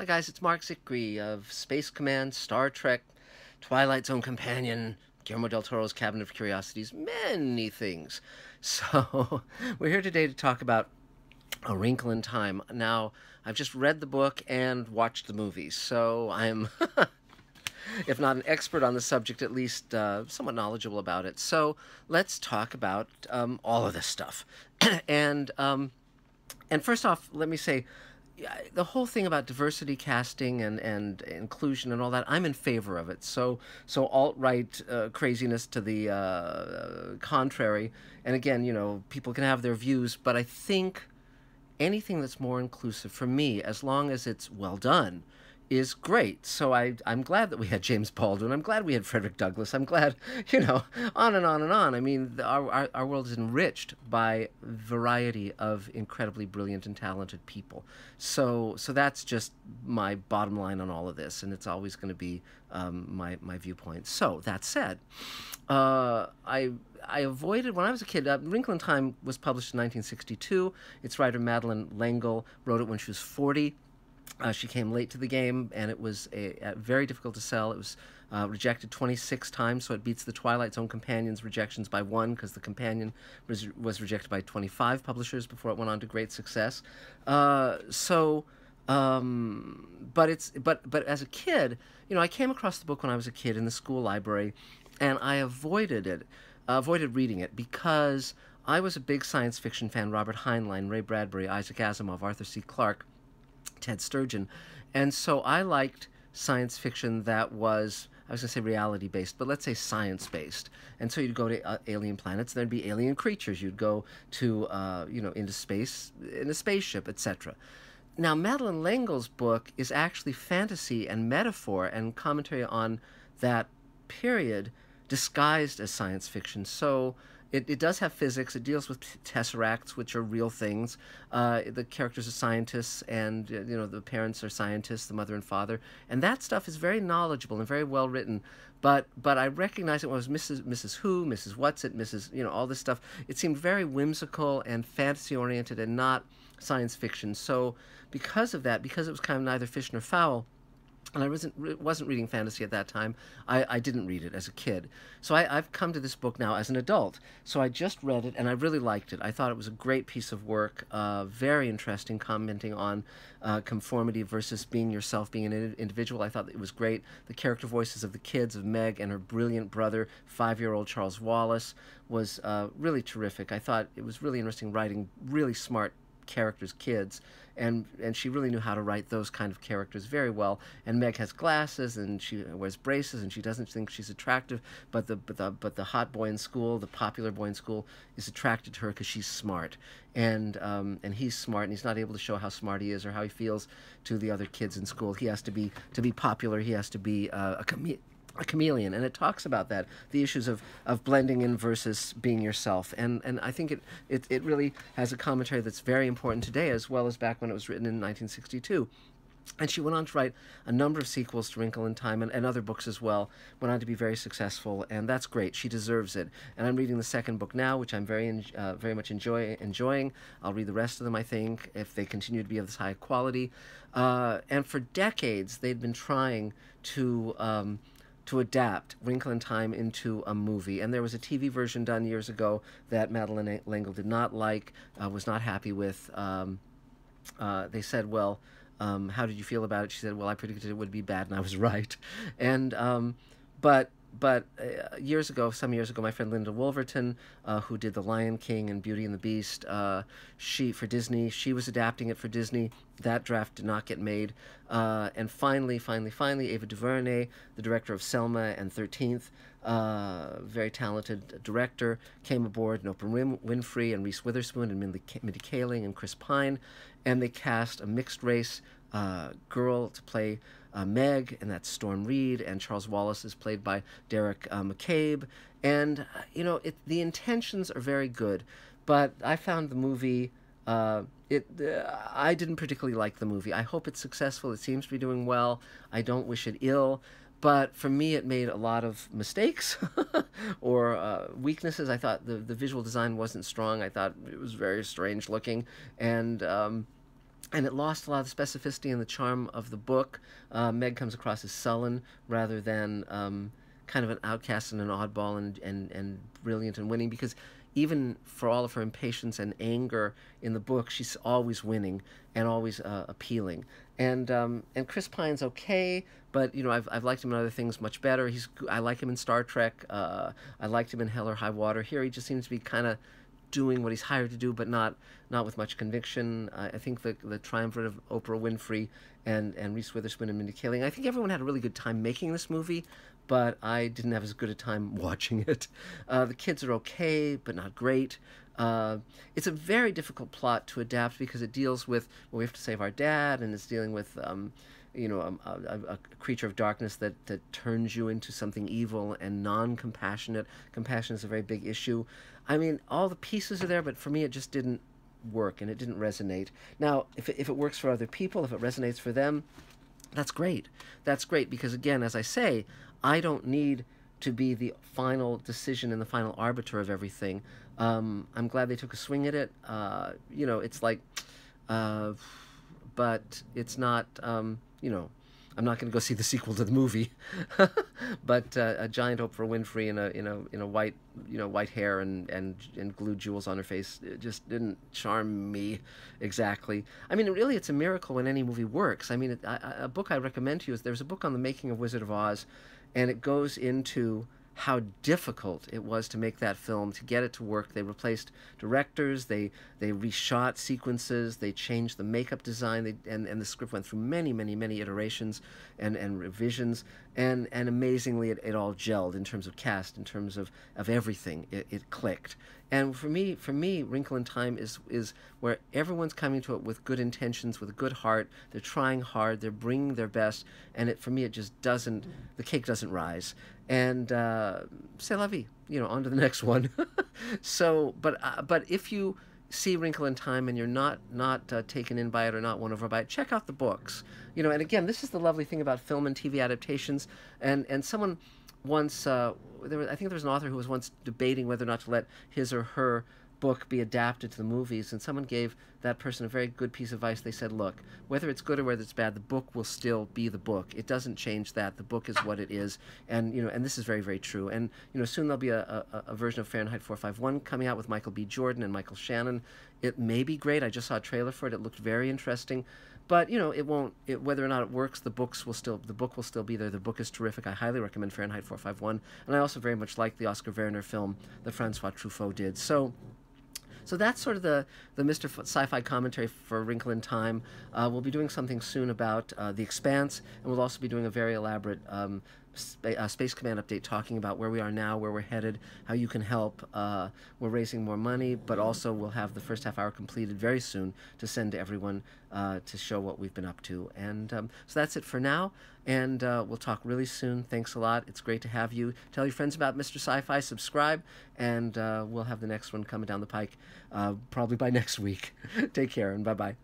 Hi guys, it's Marc Zicree of Space Command, Star Trek, Twilight Zone Companion, Guillermo del Toro's Cabinet of Curiosities, many things. So, we're here today to talk about A Wrinkle in Time. Now, I've just read the book and watched the movie, so I'm, if not an expert on the subject, at least somewhat knowledgeable about it. So, let's talk about all of this stuff. and, um, and first off, let me say, the whole thing about diversity casting and inclusion and all that, I'm in favor of it. So alt-right craziness to the contrary. And again, people can have their views, but I think anything that's more inclusive for me, as long as it's well done, is great. So I'm glad that we had James Baldwin. I'm glad we had Frederick Douglass. I'm glad, on and on and on. I mean, our world is enriched by variety of incredibly brilliant and talented people. So that's just my bottom line on all of this, and it's always going to be my viewpoint. So that said, I avoided, when I was a kid, Wrinkle in Time was published in 1962. Its writer, Madeleine L'Engle, wrote it when she was 40. She came late to the game, and it was very difficult to sell. It was rejected 26 times, so it beats the Twilight Zone Companion's rejections by one, because the Companion was rejected by 25 publishers before it went on to great success. But as a kid, I came across the book when I was a kid in the school library, and I avoided reading it because I was a big science fiction fan. Robert Heinlein, Ray Bradbury, Isaac Asimov, Arthur C. Clarke, Ted Sturgeon. And so I liked science fiction that was, I was going to say reality-based, but let's say science-based. And so you'd go to alien planets, and there'd be alien creatures. You'd go to, into space, in a spaceship, etc. Now, Madeleine L'Engle's book is actually fantasy and metaphor and commentary on that period disguised as science fiction. So it does have physics. It deals with tesseracts, which are real things. The characters are scientists, and the parents are scientists, the mother and father, and that stuff is very knowledgeable and very well written. But I recognized it when it was Mrs. Who, Mrs. What's-It, Mrs. All this stuff. It seemed very whimsical and fantasy oriented and not science fiction. So because of that, because it was kind of neither fish nor fowl, and I wasn't reading fantasy at that time, I didn't read it as a kid. So I've come to this book now as an adult. So I just read it, and I really liked it. I thought it was a great piece of work, very interesting, commenting on conformity versus being yourself, being an individual. I thought it was great. The character voices of the kids, of Meg and her brilliant brother, 5-year-old Charles Wallace, was really terrific. I thought it was really interesting writing really smart characters, kids, and she really knew how to write those kind of characters very well. And Meg has glasses, and she wears braces, and she doesn't think she's attractive, but the hot boy in school, the popular boy in school, is attracted to her because she's smart, and he's smart, and he's not able to show how smart he is or how he feels to the other kids in school. He has to be popular. He has to be a chameleon, and it talks about that, the issues of blending in versus being yourself, and I think it really has a commentary that's very important today as well as back when it was written in 1962. And she went on to write a number of sequels to Wrinkle in Time and other books as well, went on to be very successful, and that's great. She deserves it. And I'm reading the second book now, which I'm very much enjoying. I'll read the rest of them, I think, if they continue to be of this high quality. And for decades, they'd been trying to adapt Wrinkle in Time into a movie. And there was a TV version done years ago that Madeleine L'Engle did not like, was not happy with. They said, well, how did you feel about it? She said, well, I predicted it would be bad, and I was right. And but some years ago, my friend Linda Wolverton, who did The Lion King and Beauty and the Beast, for Disney, she was adapting it for Disney. That draft did not get made. And finally, Ava DuVernay, the director of Selma and 13th, very talented director, came aboard, and Oprah Winfrey and Reese Witherspoon and Mindy Kaling and Chris Pine, and they cast a mixed-race girl to play Meg, and that's Storm Reed, and Charles Wallace is played by Derek McCabe. And, the intentions are very good, but I found the movie, I didn't particularly like the movie. I hope it's successful. It seems to be doing well. I don't wish it ill. But for me, it made a lot of mistakes or weaknesses. I thought the visual design wasn't strong. I thought it was very strange looking. And and it lost a lot of the specificity and the charm of the book. Meg comes across as sullen rather than kind of an outcast and an oddball and brilliant and winning, because even for all of her impatience and anger in the book, she's always winning and always appealing. And Chris Pine's okay, but you know I've liked him in other things much better. I like him in Star Trek. I liked him in Hell or High Water. Here he just seems to be kind of doing what he's hired to do, but not with much conviction. I think the triumvirate of Oprah Winfrey and Reese Witherspoon and Mindy Kaling, I think everyone had a really good time making this movie, but I didn't have as good a time watching it. The kids are okay, but not great. It's a very difficult plot to adapt because it deals with, well, we have to save our dad, and it's dealing with a creature of darkness that turns you into something evil and non-compassionate. Compassion is a very big issue. I mean, all the pieces are there, but for me it just didn't work, and it didn't resonate. Now, if it works for other people, if it resonates for them, that's great. That's great, because again, as I say, I don't need to be the final decision and the final arbiter of everything. I'm glad they took a swing at it. It's like, but it's not, I'm not going to go see the sequel to the movie, but a giant Oprah Winfrey in a white white hair and glued jewels on her face, it just didn't charm me exactly. I mean, really, it's a miracle when any movie works. I mean, a book I recommend to you is there's a book on the making of Wizard of Oz, and it goes into how difficult it was to make that film, to get it to work. They replaced directors, they reshot sequences, they changed the makeup design, and the script went through many iterations and revisions, and amazingly it all gelled in terms of cast, in terms of everything. It clicked. And for me, Wrinkle in Time is where everyone's coming to it with good intentions, with a good heart. They're trying hard, they're bringing their best, and for me it just doesn't, the cake doesn't rise. And c'est la vie, on to the next one. So, but if you see Wrinkle in Time and you're not taken in by it or not won over by it, check out the books. And again, this is the lovely thing about film and TV adaptations. And someone once, I think there was an author who was once debating whether or not to let his or her book be adapted to the movies, and someone gave that person a very good piece of advice. They said, look, whether it's good or whether it's bad, the book will still be the book. It doesn't change that. The book is what it is. And and this is very, very true. And soon there'll be a version of Fahrenheit 451 coming out with Michael B. Jordan and Michael Shannon. It may be great. I just saw a trailer for it. It looked very interesting. But it won't. Whether or not it works, the book will still be there. The book is terrific. I highly recommend Fahrenheit 451. And I also very much like the Oscar Werner film that Francois Truffaut did. So that's sort of the Mr. Sci-Fi commentary for Wrinkle in Time. We'll be doing something soon about The Expanse, and we'll also be doing a very elaborate Space Command update talking about where we are now, where we're headed, how you can help. We're raising more money, but also we'll have the first half hour completed very soon to send to everyone to show what we've been up to. And so that's it for now, and we'll talk really soon. Thanks a lot. It's great to have you. Tell your friends about Mr. Sci-Fi, subscribe, and we'll have the next one coming down the pike probably by next week. Take care, and bye-bye.